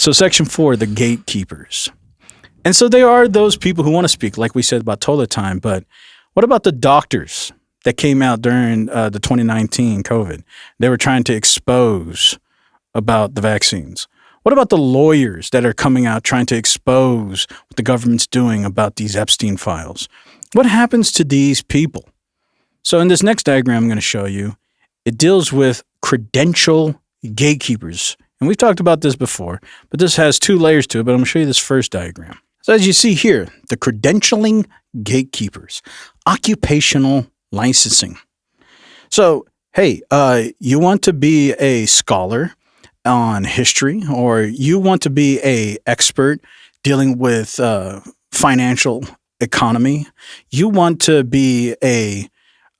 So Section 4, the gatekeepers. And so they are those people who want to speak, like we said about toilet time. But what about the doctors that came out during the 2019 COVID? They were trying to expose about the vaccines. What about the lawyers that are coming out trying to expose what the government's doing about these Epstein files? What happens to these people? So in this next diagram I'm going to show you, it deals with credential gatekeepers. And we've talked about this before, but this has two layers to it, but I'm going to show you this first diagram. So as you see here, the credentialing gatekeepers, occupational licensing. So, hey, you want to be a scholar on history, or you want to be an expert dealing with financial economy. You want to be a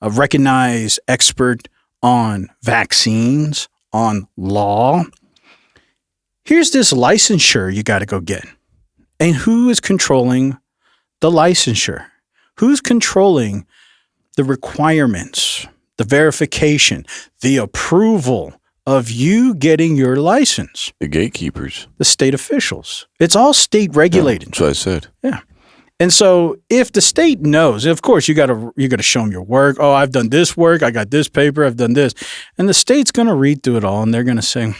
recognized expert on vaccines, on law. Here's this licensure you got to go get. And who is controlling the licensure? Who's controlling the requirements, the verification, the approval of you getting your license? The gatekeepers. The state officials. It's all state regulated. Yeah, that's what I said. Yeah. And so if the state knows, of course, you got to show them your work. Oh, I've done this work. I got this paper. I've done this. And the state's going to read through it all, and they're going to say,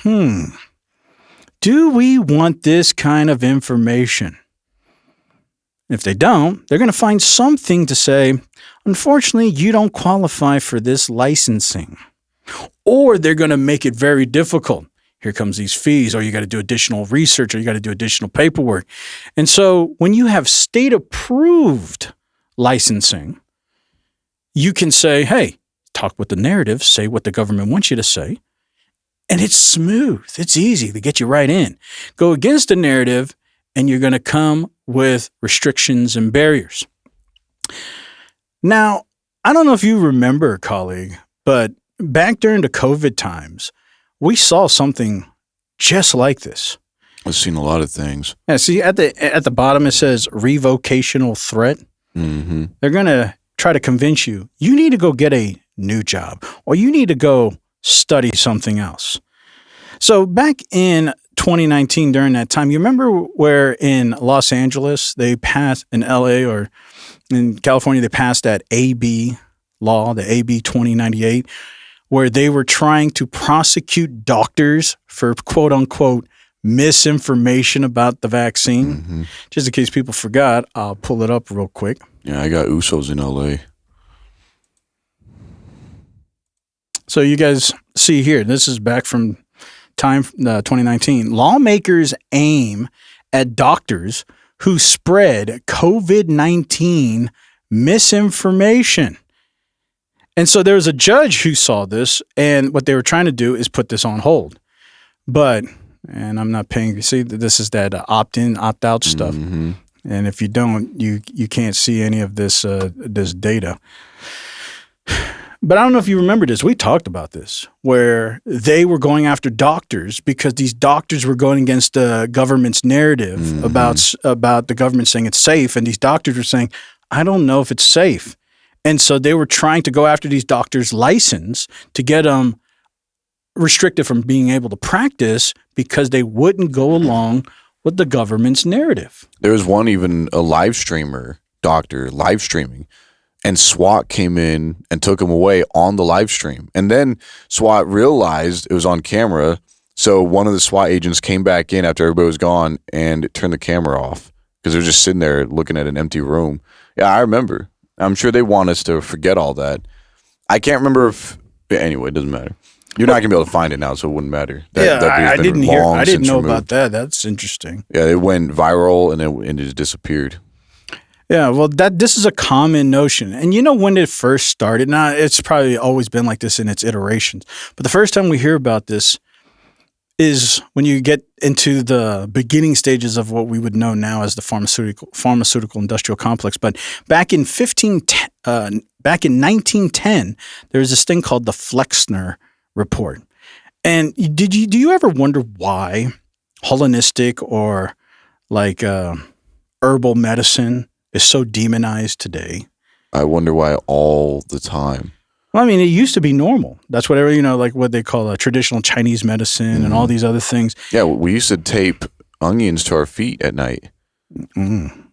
do we want this kind of information? If they don't, they're going to find something to say, unfortunately, you don't qualify for this licensing. Or they're going to make it very difficult. Here comes these fees, or you got to do additional research, or you got to do additional paperwork. And so when you have state-approved licensing, you can say, hey, talk with the narrative, say what the government wants you to say, and it's smooth. It's easy to get you right in. Go against the narrative, and you're going to come with restrictions and barriers. Now, I don't know if you remember, colleague, but back during the COVID times, we saw something just like this. I've seen a lot of things. Yeah, see, at the bottom it says revocational threat. Mm-hmm. They're going to try to convince you need to go get a new job, or you need to go study something else. So back in 2019, during that time, you remember where in Los Angeles they passed, in LA or in California, they passed that AB law, the AB 2098, where they were trying to prosecute doctors for quote unquote misinformation about the vaccine. Mm-hmm. Just in case people forgot, I'll pull it up real quick. Yeah, I got Usos in LA. So you guys see here, this is back from time 2019. Lawmakers aim at doctors who spread COVID-19 misinformation. And so there was a judge who saw this, and what they were trying to do is put this on hold. But, and I'm not paying, see, this is that opt-in, opt-out stuff. Mm-hmm. And if you don't, you can't see any of this this data. But I don't know if you remember this. We talked about this, where they were going after doctors because these doctors were going against the government's narrative Mm-hmm. about the government saying it's safe. And these doctors were saying, I don't know if it's safe. And so they were trying to go after these doctors' license to get them restricted from being able to practice because they wouldn't go along with the government's narrative. There was one, even a live streamer, doctor, live streaming. And SWAT came in and took him away on the live stream. And then SWAT realized it was on camera. So one of the SWAT agents came back in after everybody was gone and turned the camera off because they were just sitting there looking at an empty room. Yeah, I remember. I'm sure they want us to forget all that. I can't remember if... Anyway, it doesn't matter. You're not going to be able to find it now, so it wouldn't matter. I didn't hear. I didn't know about that. That's interesting. Yeah, it went viral and it just disappeared. Yeah, well, this is a common notion. And you know when it first started? Now, it's probably always been like this in its iterations. But the first time we hear about this is when you get into the beginning stages of what we would know now as the pharmaceutical industrial complex. But back in 1910, there was this thing called the Flexner Report. And do you ever wonder why holistic or like herbal medicine is so demonized today? I wonder why all the time. Well, I mean, it used to be normal. That's whatever, like what they call traditional Chinese medicine and all these other things. Yeah, we used to tape onions to our feet at night. Mm.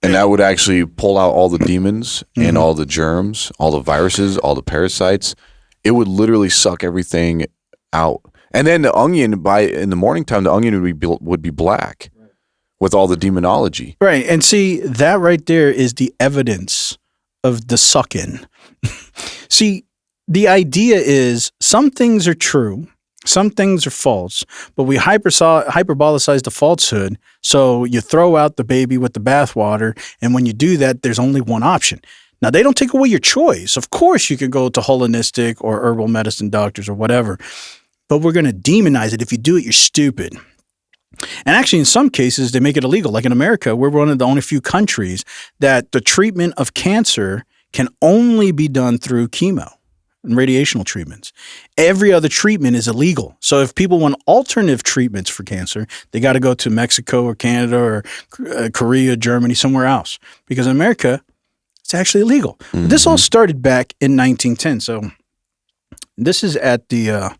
And that would actually pull out all the demons and all the germs, all the viruses, all the parasites. It would literally suck everything out. And then the onion, in the morning time, the onion would be black with all the demonology. Right. And see, that right there is the evidence of the suck-in. See, the idea is some things are true, some things are false, but we hyperbolicize the falsehood. So you throw out the baby with the bathwater, and when you do that, there's only one option. Now, they don't take away your choice. Of course, you can go to holistic or herbal medicine doctors or whatever, but we're going to demonize it. If you do it, you're stupid. And actually, in some cases, they make it illegal. Like in America, we're one of the only few countries that the treatment of cancer can only be done through chemo and radiational treatments. Every other treatment is illegal. So if people want alternative treatments for cancer, they got to go to Mexico or Canada or Korea, Germany, somewhere else. Because in America, it's actually illegal. Mm-hmm. This all started back in 1910. So this is at the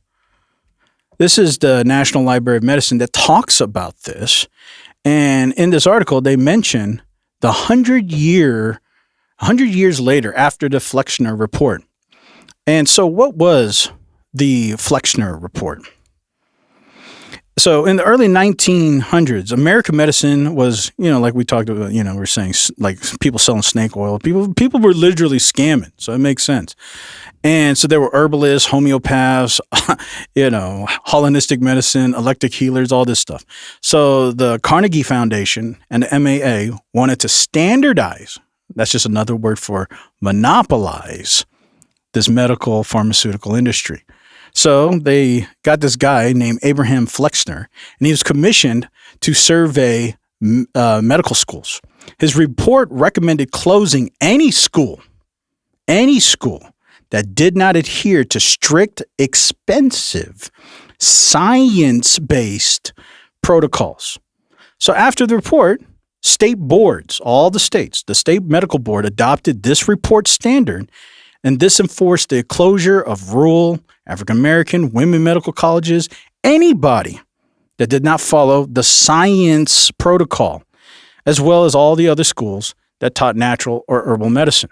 National Library of Medicine that talks about this. And in this article, they mention the 100 years later after the Flexner Report. And so what was the Flexner Report? So in the early 1900s, American medicine was, like we talked about, we're saying like people selling snake oil. People were literally scamming. So it makes sense. And so there were herbalists, homeopaths, holistic medicine, electric healers, all this stuff. So the Carnegie Foundation and the MAA wanted to standardize, that's just another word for monopolize, this medical pharmaceutical industry. So they got this guy named Abraham Flexner, and he was commissioned to survey medical schools. His report recommended closing any school that did not adhere to strict, expensive, science-based protocols. So after the report, state boards, all the states, the state medical board adopted this report standard, and this enforced the closure of rural, African-American, women medical colleges, anybody that did not follow the science protocol, as well as all the other schools that taught natural or herbal medicine.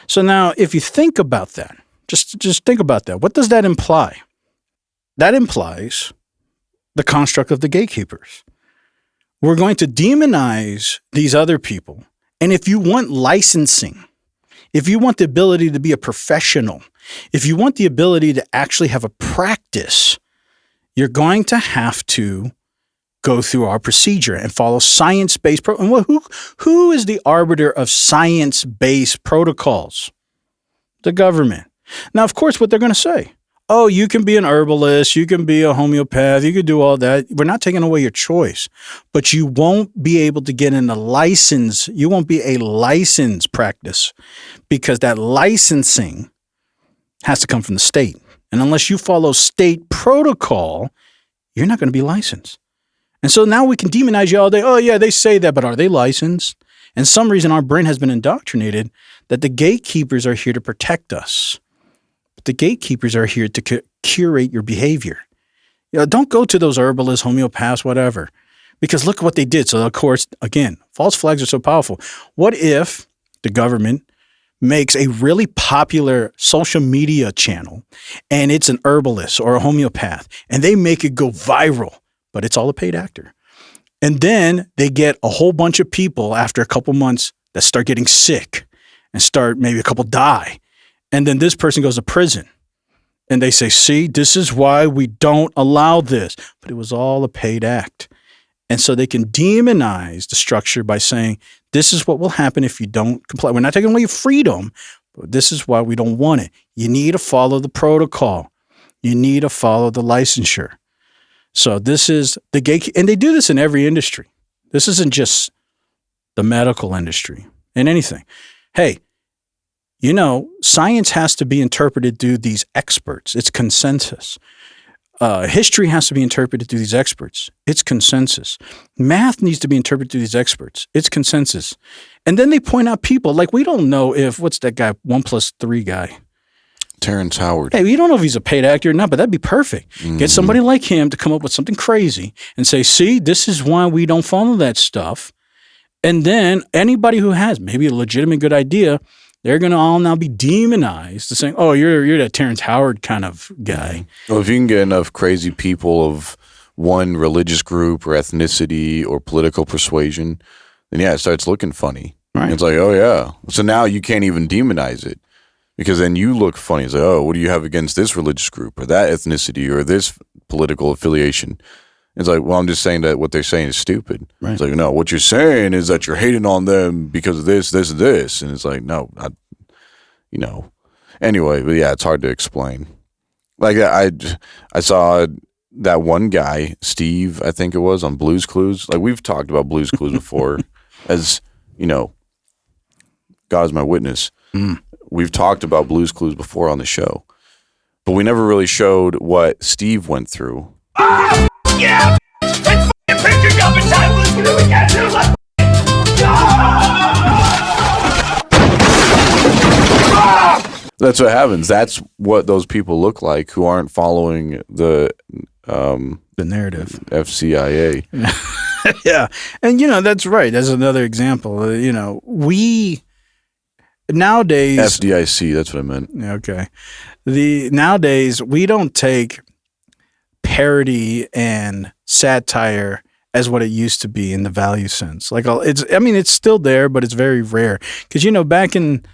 So now, if you think about that, just think about that. What does that imply? That implies the construct of the gatekeepers. We're going to demonize these other people. And if you want licensing, if you want the ability to be a professional, if you want the ability to actually have a practice, you're going to have to go through our procedure and follow science-based and who is the arbiter of science-based protocols? The government. Now, of course, what they're going to say, oh, you can be an herbalist, you can be a homeopath, you can do all that. We're not taking away your choice, but you won't be able to get in a license. You won't be a licensed practice because that licensing has to come from the state. And unless you follow state protocol, you're not going to be licensed. And so now we can demonize you all day. Oh, yeah, they say that, but are they licensed? And some reason our brain has been indoctrinated that the gatekeepers are here to protect us. But the gatekeepers are here to curate your behavior. Don't go to those herbalists, homeopaths, whatever, because look what they did. So, of course, again, false flags are so powerful. What if the government makes a really popular social media channel and it's an herbalist or a homeopath and they make it go viral, but it's all a paid actor? And then they get a whole bunch of people after a couple months that start getting sick and maybe a couple die. And then this person goes to prison and they say, see, this is why we don't allow this. But it was all a paid act. And so they can demonize the structure by saying, this is what will happen if you don't comply. We're not taking away your freedom, but this is why we don't want it. You need to follow the protocol. You need to follow the licensure. So this is the gatekeeper, and they do this in every industry. This isn't just the medical industry and anything. Hey, science has to be interpreted through these experts. It's consensus. History has to be interpreted through these experts. It's consensus. Math needs to be interpreted through these experts. It's consensus. And then they point out people like we don't know if, what's that guy, 1+3 guy? Terrence Howard. Hey, you don't know if he's a paid actor or not, but that'd be perfect. Get somebody like him to come up with something crazy and say, see, this is why we don't follow that stuff. And then anybody who has maybe a legitimate good idea, they're going to all now be demonized to saying, oh, you're that Terrence Howard kind of guy. Well, if you can get enough crazy people of one religious group or ethnicity or political persuasion, then yeah, it starts looking funny. Right. It's like, oh yeah. So now you can't even demonize it because then you look funny. It's like, oh, what do you have against this religious group or that ethnicity or this political affiliation? It's like, well, I'm just saying that what they're saying is stupid. Right. It's like, no, what you're saying is that you're hating on them because of this, this, and this. And it's like, no, Anyway, but yeah, it's hard to explain. Like I saw that one guy, Steve, I think it was, on Blue's Clues. Like we've talked about Blue's Clues before as, God is my witness. We've talked about Blue's Clues before on the show, but we never really showed what Steve went through. Yeah! It's fucking picture jumping time! Listen to it again! That's what happens. That's what those people look like who aren't following the narrative. FCIA. Yeah. And, that's right. That's another example. We nowadays. FDIC, that's what I meant. Okay. Nowadays, we don't take parody and satire as what it used to be in the value sense. Like it's still there, but it's very rare. Because, back in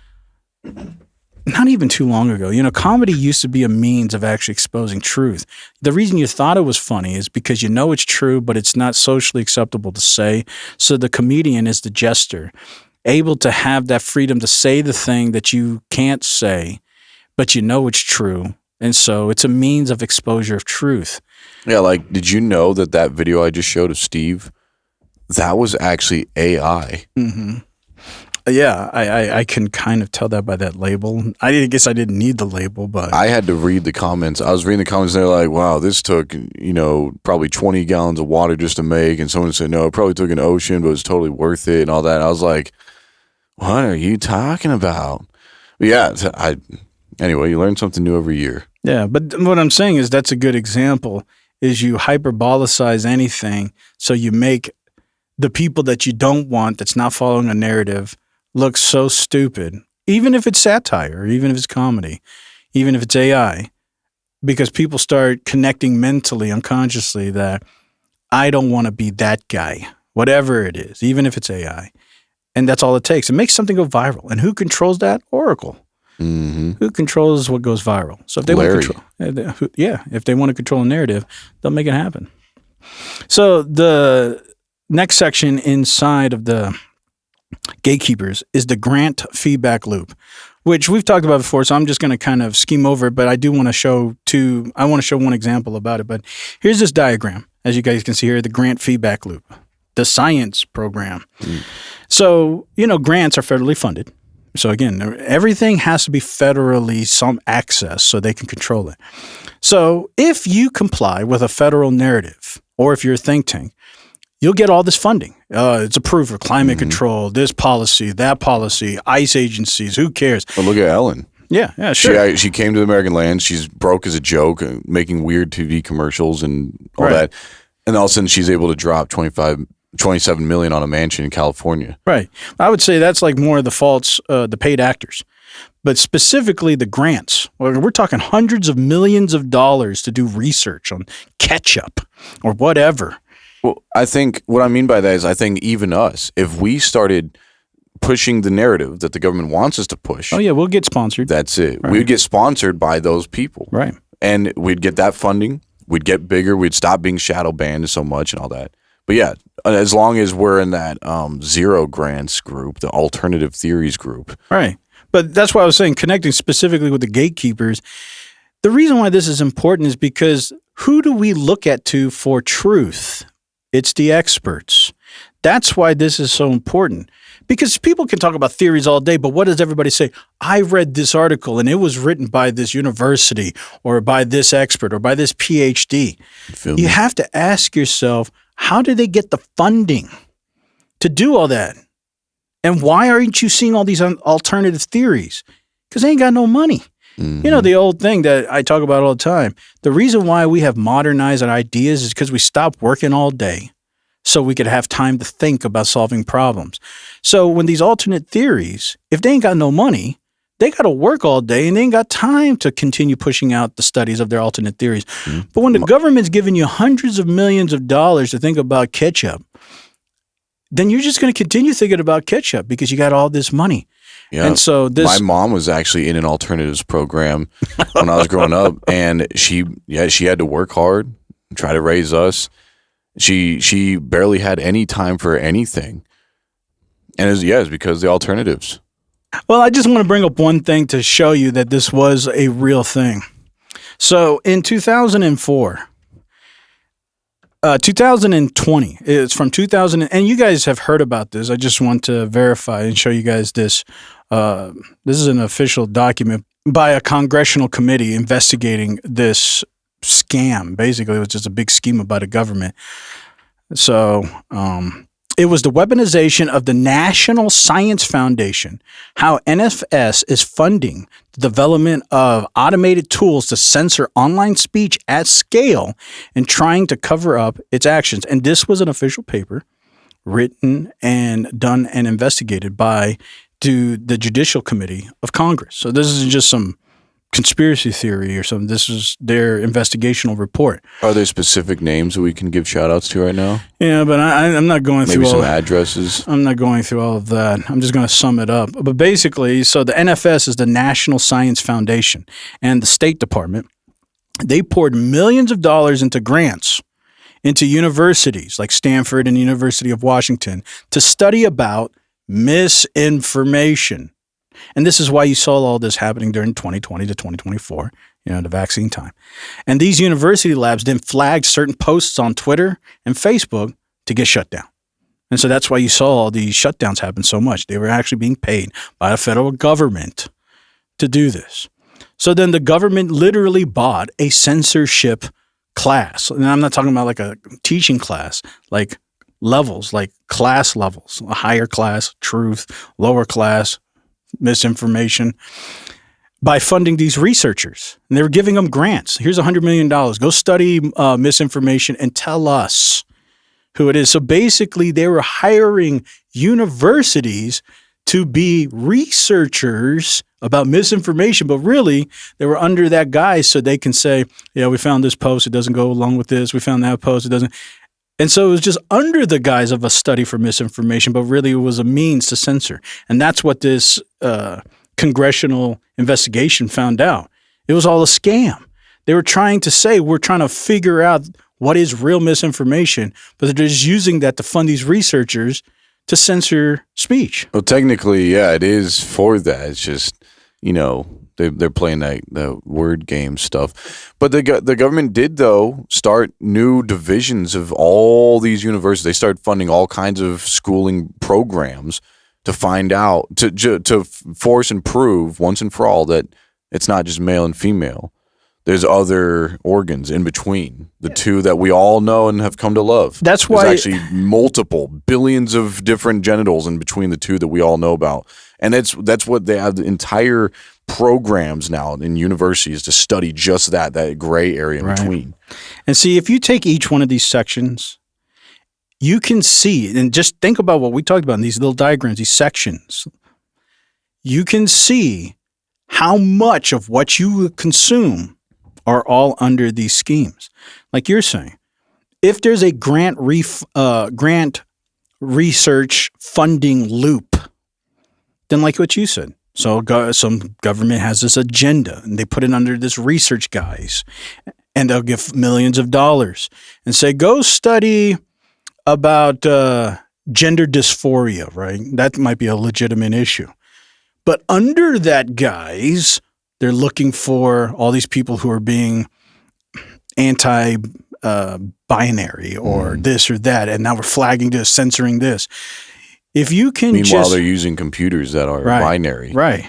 not even too long ago, comedy used to be a means of actually exposing truth. The reason you thought it was funny is because it's true, but it's not socially acceptable to say. So the comedian is the jester, able to have that freedom to say the thing that you can't say, but it's true. And so it's a means of exposure of truth. Yeah, like, did you know that video I just showed of Steve, that was actually AI? Mm-hmm. Yeah, I can kind of tell that by that label. I guess I didn't need the label, but I had to read the comments. I was reading the comments, and they're like, wow, this took, probably 20 gallons of water just to make. And someone said, no, it probably took an ocean, but it was totally worth it and all that. And I was like, what are you talking about? But yeah, anyway, you learn something new every year. Yeah, but what I'm saying is that's a good example, is you hyperbolicize anything, so you make the people that you don't want, that's not following a narrative, look so stupid, even if it's satire, even if it's comedy, even if it's AI, because people start connecting mentally, unconsciously, that I don't want to be that guy, whatever it is, even if it's AI. And that's all it takes. It makes something go viral. And who controls that? Oracle. Mm-hmm. Who controls what goes viral? So if they want to control, if they want to control a narrative, they'll make it happen. So the next section inside of the Gatekeepers is the grant feedback loop, which we've talked about before. So I'm just going to kind of skim over it, but I do want to show one example about it. But here's this diagram, as you guys can see here, the grant feedback loop, the science program. So, grants are federally funded. So again, everything has to be federally some access so they can control it. So if you comply with a federal narrative, or if you're a think tank, you'll get all this funding. It's approved for climate control, this policy, that policy, ICE agencies, who cares? Well, look at Ellen. Yeah, sure. She came to the American land. She's broke as a joke, making weird TV commercials and all Right. that. And all of a sudden, she's able to drop $27 million on a mansion in California. Right. I would say that's like more of the faults, the paid actors. But specifically the grants. We're talking hundreds of millions of dollars to do research on ketchup or whatever. Well, I think what I mean by that is I think even us, if we started pushing the narrative that the government wants us to push. Oh, yeah, we'll get sponsored. That's it. Right. We'd get sponsored by those people. Right. And we'd get that funding. We'd get bigger. We'd stop being shadow banned so much and all that. But yeah, as long as we're in that zero grants group, the alternative theories group. Right. But that's why I was saying, connecting specifically with the gatekeepers, the reason why this is important is because who do we look at for truth? It's the experts. That's why this is so important. Because people can talk about theories all day, but what does everybody say? I read this article and it was written by this university or by this expert or by this PhD. You have to ask yourself, how did they get the funding to do all that? And why aren't you seeing all these alternative theories? Because they ain't got no money. You know, the old thing that I talk about all the time. The reason why we have modernized our ideas is because we stopped working all day so we could have time to think about solving problems. So when these alternate theories, if they ain't got no money, they got to work all day and they ain't got time to continue pushing out the studies of their alternate theories. But when the government's giving you hundreds of millions of dollars to think about ketchup, then you're just going to continue thinking about ketchup because you got all this money. Yeah. And so my mom was actually in an alternatives program when I was growing up, and she had to work hard and try to raise us. She barely had any time for anything. And it's because of the alternatives. Well, I just want to bring up one thing to show you that this was a real thing. So in 2004, 2020, it's from 2000, and you guys have heard about this. I just want to verify and show you guys this. This is an official document by a congressional committee investigating this scam. Basically, it was just a big scheme about the government. So it was the weaponization of the National Science Foundation, how NFS is funding the development of automated tools to censor online speech at scale and trying to cover up its actions. And this was an official paper written and done and investigated by the Judicial Committee of Congress. So this isn't just some conspiracy theory or something. This is their investigational report. Are there specific names that we can give shout outs to right now? Yeah, but I'm not going through Maybe all some addresses. I'm not going through all of that. I'm just going to sum it up. But basically, so the NFS is the National Science Foundation, and the State Department, they poured millions of dollars into grants into universities like Stanford and the University of Washington to study about misinformation. And this is why you saw all this happening during 2020 to 2024, the vaccine time. And these university labs then flagged certain posts on Twitter and Facebook to get shut down. And so that's why you saw all these shutdowns happen so much. They were actually being paid by the federal government to do this. So then the government literally bought a censorship class. And I'm not talking about like a teaching class, like levels, like class levels, a higher class, truth, lower class, misinformation, by funding these researchers. And they were giving them grants. Here's $100 million. Go study misinformation and tell us who it is. So basically, they were hiring universities to be researchers about misinformation, but really they were under that guise so they can say, yeah, we found this post, it doesn't go along with this. We found that post, it doesn't. And so it was just under the guise of a study for misinformation, but really it was a means to censor. And that's what this congressional investigation found out. It was all a scam. They were trying to say, we're trying to figure out what is real misinformation, but they're just using that to fund these researchers to censor speech. Well, technically, yeah, it is for that. It's just, they're playing the word game stuff. But the government did, though, start new divisions of all these universities. They started funding all kinds of schooling programs to find out, to force and prove once and for all that it's not just male and female. There's other organs in between the two that we all know and have come to love. That's why there's actually multiple billions of different genitals in between the two that we all know about. And that's what they have, the entire programs now in universities to study just that gray area in between. And see, if you take each one of these sections, you can see, and just think about what we talked about in these little diagrams, these sections. You can see how much of what you consume are all under these schemes. Like you're saying, if there's a grant research funding loop, then like what you said, so some government has this agenda and they put it under this research guise and they'll give millions of dollars and say, go study about gender dysphoria, right? That might be a legitimate issue. But under that guise, they're looking for all these people who are being anti-binary or this or that, and now we're flagging this, censoring this. If you can Meanwhile, they're using computers that are binary. Right.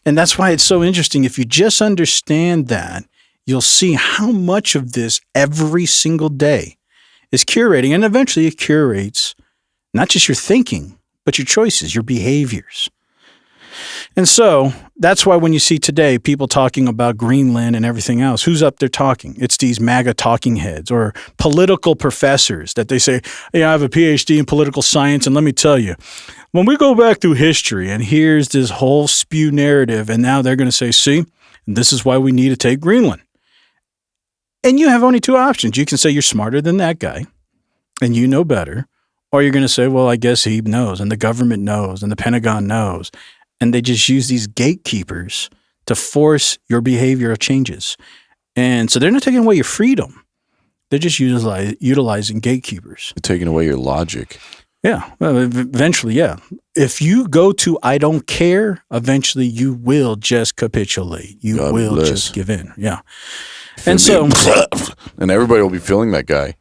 And that's why it's so interesting. If you just understand that, you'll see how much of this every single day is curating, and eventually it curates not just your thinking, but your choices, your behaviors. And so that's why when you see today people talking about Greenland and everything else, who's up there talking? It's these MAGA talking heads or political professors that they say, hey, I have a PhD in political science. And let me tell you, when we go back through history and here's this whole spew narrative, and now they're going to say, see, this is why we need to take Greenland. And you have only two options. You can say you're smarter than that guy and you know better. Or you're going to say, well, I guess he knows and the government knows and the Pentagon knows. And they just use these gatekeepers to force your behavioral changes. And so they're not taking away your freedom. They're just utilizing gatekeepers. They're taking away your logic. Yeah. Well, eventually, yeah. If you go to I don't care, eventually you will just capitulate. You God will bless. just give in. Yeah. And so. And everybody will be feeling that guy.